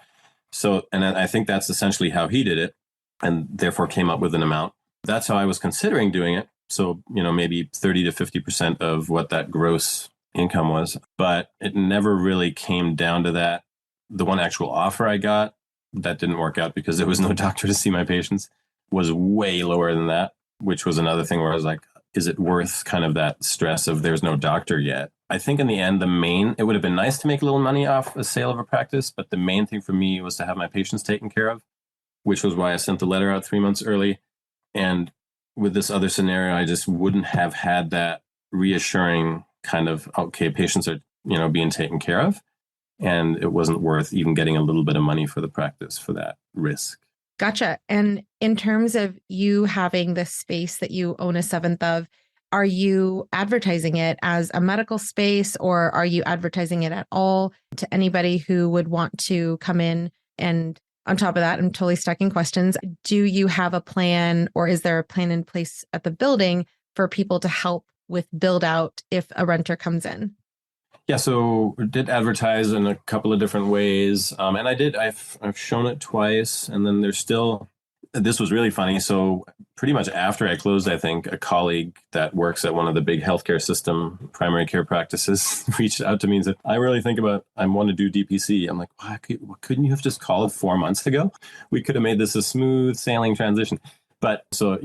So, and I think that's essentially how he did it, and therefore came up with an amount. That's how I was considering doing it. So, maybe 30 to 50% of what that gross income was, but it never really came down to that. The one actual offer I got, that didn't work out because there was no doctor to see my patients, was way lower than that, which was another thing where I was like, is it worth kind of that stress of there's no doctor yet? I think in the end, it would have been nice to make a little money off a sale of a practice, but the main thing for me was to have my patients taken care of, which was why I sent the letter out 3 months early. And with this other scenario, I just wouldn't have had that reassuring kind of, okay, patients are, being taken care of. And it wasn't worth even getting a little bit of money for the practice for that risk. Gotcha. And in terms of you having this space that you own a seventh of, are you advertising it as a medical space, or are you advertising it at all to anybody who would want to come in? And on top of that, I'm totally stacking questions. Do you have a plan, or is there a plan in place at the building for people to help with build out if a renter comes in? Yeah, so we did advertise in a couple of different ways. And I've shown it twice, and then this was really funny. So pretty much after I closed, I think a colleague that works at one of the big healthcare system primary care practices reached out to me and said, I want to do DPC. I'm like, why couldn't you have just called 4 months ago? We could have made this a smooth sailing transition. But so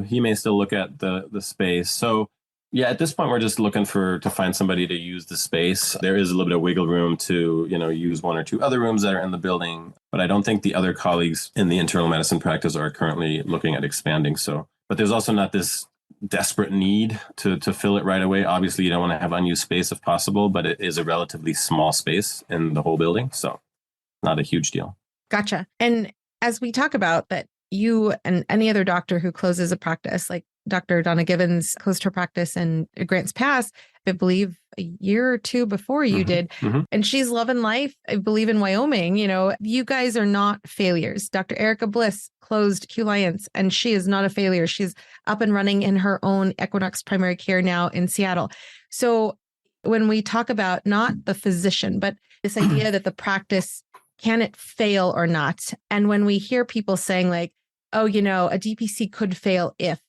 he may still look at the space. So yeah, at this point, we're just looking to find somebody to use the space. There is a little bit of wiggle room to, use one or two other rooms that are in the building. But I don't think the other colleagues in the internal medicine practice are currently looking at expanding. So, but there's also not this desperate need to fill it right away. Obviously, you don't want to have unused space if possible, but it is a relatively small space in the whole building. So not a huge deal. Gotcha. And as we talk about that, you and any other doctor who closes a practice, like Dr. Donna Gibbons closed her practice in Grants Pass, I believe a year or two before you did. Mm-hmm. And she's loving life, I believe, in Wyoming. You guys are not failures. Dr. Erica Bliss closed Q Alliance, and she is not a failure. She's up and running in her own Equinox primary care now in Seattle. So when we talk about not the physician, but this idea that the practice, can it fail or not? And when we hear people saying like, oh, a DPC could fail if,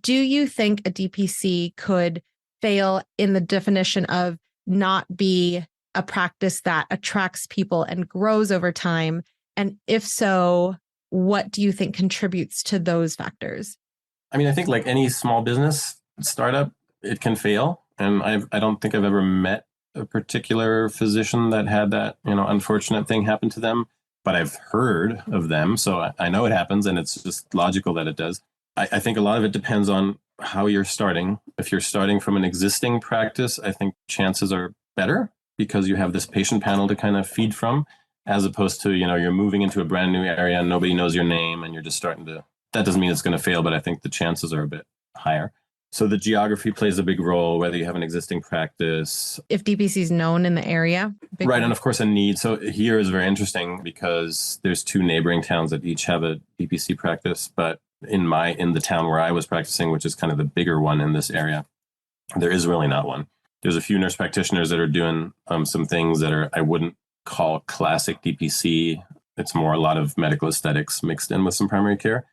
do you think a DPC could fail in the definition of not be a practice that attracts people and grows over time? And if so, what do you think contributes to those factors? I mean, I think like any small business startup, it can fail. And I don't think I've ever met a particular physician that had that, unfortunate thing happen to them, but I've heard of them. So I know it happens, and it's just logical that it does. I think a lot of it depends on how you're starting. If you're starting from an existing practice, I think chances are better because you have this patient panel to kind of feed from, as opposed to, you're moving into a brand new area and nobody knows your name and you're just starting to, that doesn't mean it's going to fail, but I think the chances are a bit higher. So the geography plays a big role, whether you have an existing practice. If DPC is known in the area. Right. And of course, a need. So here is very interesting because there's 2 neighboring towns that each have a DPC practice. But in the town where I was practicing, which is kind of the bigger one in this area, there is really not one. There's a few nurse practitioners that are doing some things that I wouldn't call classic DPC. It's more a lot of medical aesthetics mixed in with some primary care.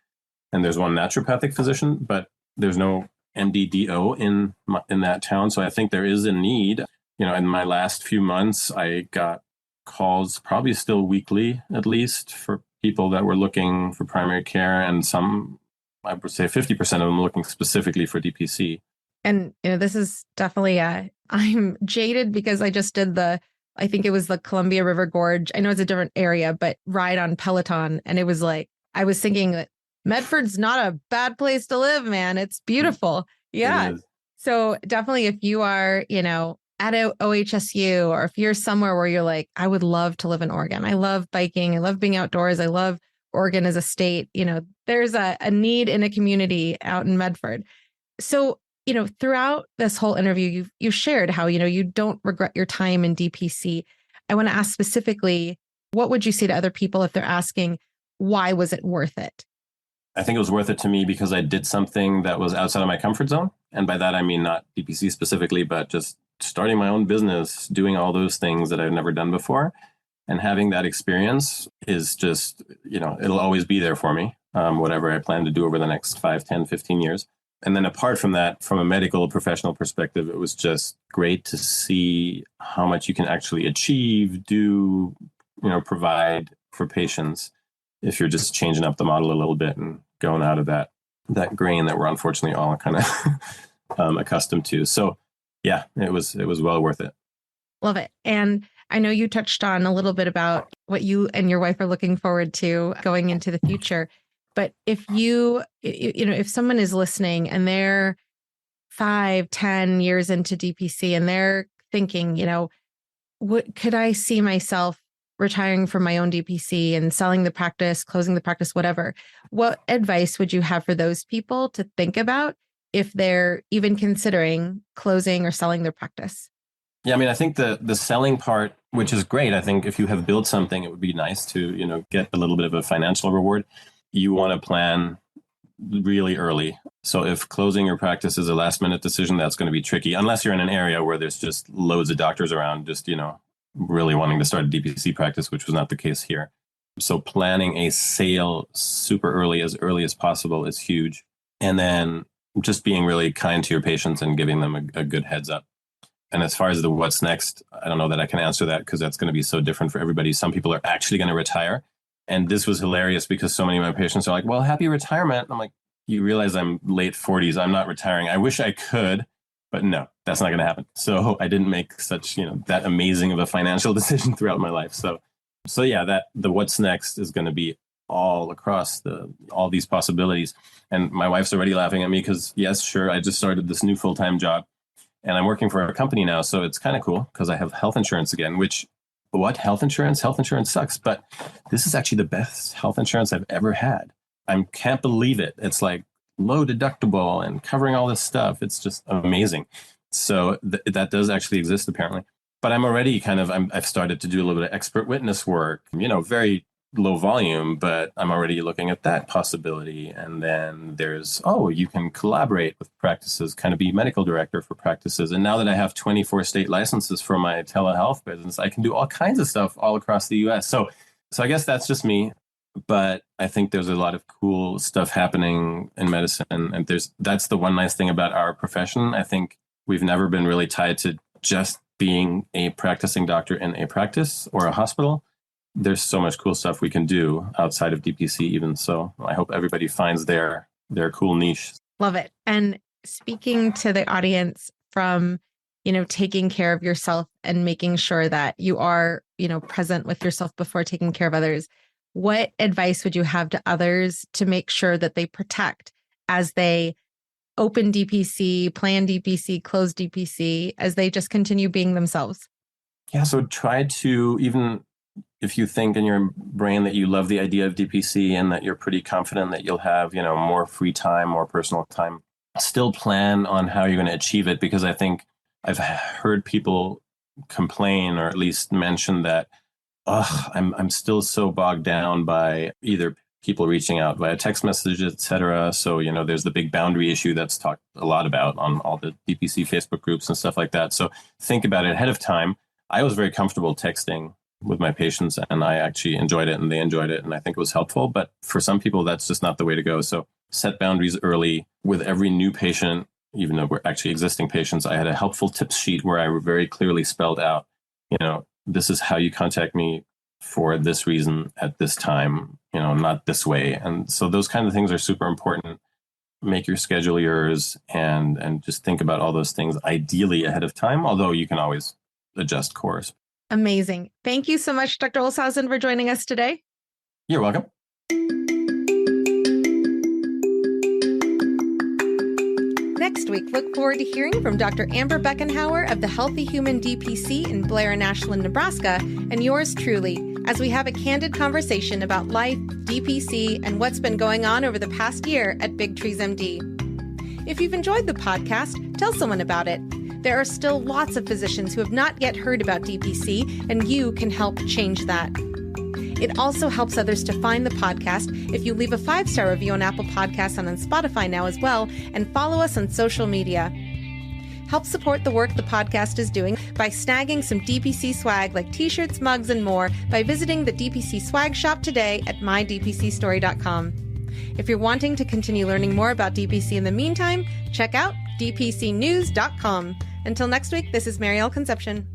And there's one naturopathic physician, but there's no MDDO in that town. So I think there is a need. In my last few months, I got calls, probably still weekly at least, for people that were looking for primary care, and some, I would say 50% of them looking specifically for DPC. And this is definitely I'm jaded because I just did I think it was the Columbia River Gorge. I know it's a different area, but ride on Peloton. And it was like, I was thinking that Medford's not a bad place to live, man. It's beautiful. Yeah. So definitely if you are, at a OHSU, or if you're somewhere where you're like, I would love to live in Oregon. I love biking. I love being outdoors. I love Oregon as a state. There's a need in a community out in Medford. So, throughout this whole interview, you shared how, you don't regret your time in DPC. I want to ask specifically, what would you say to other people if they're asking, why was it worth it? I think it was worth it to me because I did something that was outside of my comfort zone. And by that, I mean not DPC specifically, but just starting my own business, doing all those things that I've never done before. And having that experience is just, it'll always be there for me, whatever I plan to do over the next 5, 10, 15 years. And then apart from that, from a medical professional perspective, it was just great to see how much you can actually achieve, do, provide for patients if you're just changing up the model a little bit and going out of that grain that we're unfortunately all kind of accustomed to. So yeah, it was well worth it. Love it. And I know you touched on a little bit about what you and your wife are looking forward to going into the future. But if if someone is listening and they're 5, 10 years into DPC and they're thinking, what could I see myself retiring from my own DPC and selling the practice, closing the practice, whatever, what advice would you have for those people to think about if they're even considering closing or selling their practice? Yeah, I mean, I think the selling part, which is great. I think if you have built something, it would be nice to, get a little bit of a financial reward. You want to plan really early. So if closing your practice is a last minute decision, that's going to be tricky, unless you're in an area where there's just loads of doctors around, just, really wanting to start a DPC practice, which was not the case here. So planning a sale super early as possible is huge. And then just being really kind to your patients and giving them a good heads up. And as far as the what's next, I don't know that I can answer that because that's going to be so different for everybody. Some people are actually going to retire. And this was hilarious because so many of my patients are like, well, happy retirement. I'm like, you realize I'm late 40s. I'm not retiring. I wish I could, but no, that's not going to happen. So I didn't make such, that amazing of a financial decision throughout my life. So yeah, the what's next is going to be all across all these possibilities. And my wife's already laughing at me because yes, sure, I just started this new full-time job and I'm working for a company now. So it's kind of cool because I have health insurance again, which health insurance? Health insurance sucks, but this is actually the best health insurance I've ever had. I can't believe it. It's like low deductible and covering all this stuff. It's just amazing. So that does actually exist apparently. But I'm already I've started to do a little bit of expert witness work, very low volume, but I'm already looking at that possibility. And then there's, you can collaborate with practices, kind of be medical director for practices. And now that I have 24 state licenses for my telehealth business, I can do all kinds of stuff all across the US. So I guess that's just me. But I think there's a lot of cool stuff happening in medicine. And that's the one nice thing about our profession. I think we've never been really tied to just being a practicing doctor in a practice or a hospital, there's so much cool stuff we can do outside of DPC even. So I hope everybody finds their cool niche. Love it. And speaking to the audience from, taking care of yourself and making sure that you are, present with yourself before taking care of others, what advice would you have to others to make sure that they protect as they open DPC, plan DPC, close DPC, as they just continue being themselves? Yeah. So try to, even if you think in your brain that you love the idea of DPC and that you're pretty confident that you'll have, more free time, more personal time, still plan on how you're going to achieve it. Because I think I've heard people complain, or at least mention that, I'm still so bogged down by either people reaching out via text message, et cetera. So, there's the big boundary issue that's talked a lot about on all the DPC Facebook groups and stuff like that. So think about it ahead of time. I was very comfortable texting with my patients, and I actually enjoyed it and they enjoyed it. And I think it was helpful. But for some people, that's just not the way to go. So set boundaries early. With every new patient, even though we're actually existing patients, I had a helpful tips sheet where I very clearly spelled out, this is how you contact me for this reason at this time, not this way. And so those kind of things are super important. Make your schedule yours and just think about all those things ideally ahead of time, although you can always adjust course. Amazing. Thank you so much, Dr. Olshausen, for joining us today. You're welcome. Next week, look forward to hearing from Dr. Amber Beckenhauer of the Healthy Human DPC in Blair and Ashland, Nebraska, and yours truly, as we have a candid conversation about life, DPC, and what's been going on over the past year at Big Trees MD. If you've enjoyed the podcast, tell someone about it. There are still lots of physicians who have not yet heard about DPC, and you can help change that. It also helps others to find the podcast if you leave a 5-star review on Apple Podcasts and on Spotify now as well, and follow us on social media. Help support the work the podcast is doing by snagging some DPC swag like t-shirts, mugs, and more by visiting the DPC swag shop today at mydpcstory.com. If you're wanting to continue learning more about DPC in the meantime, check out dpcnews.com. Until next week, this is Marielle Concepcion.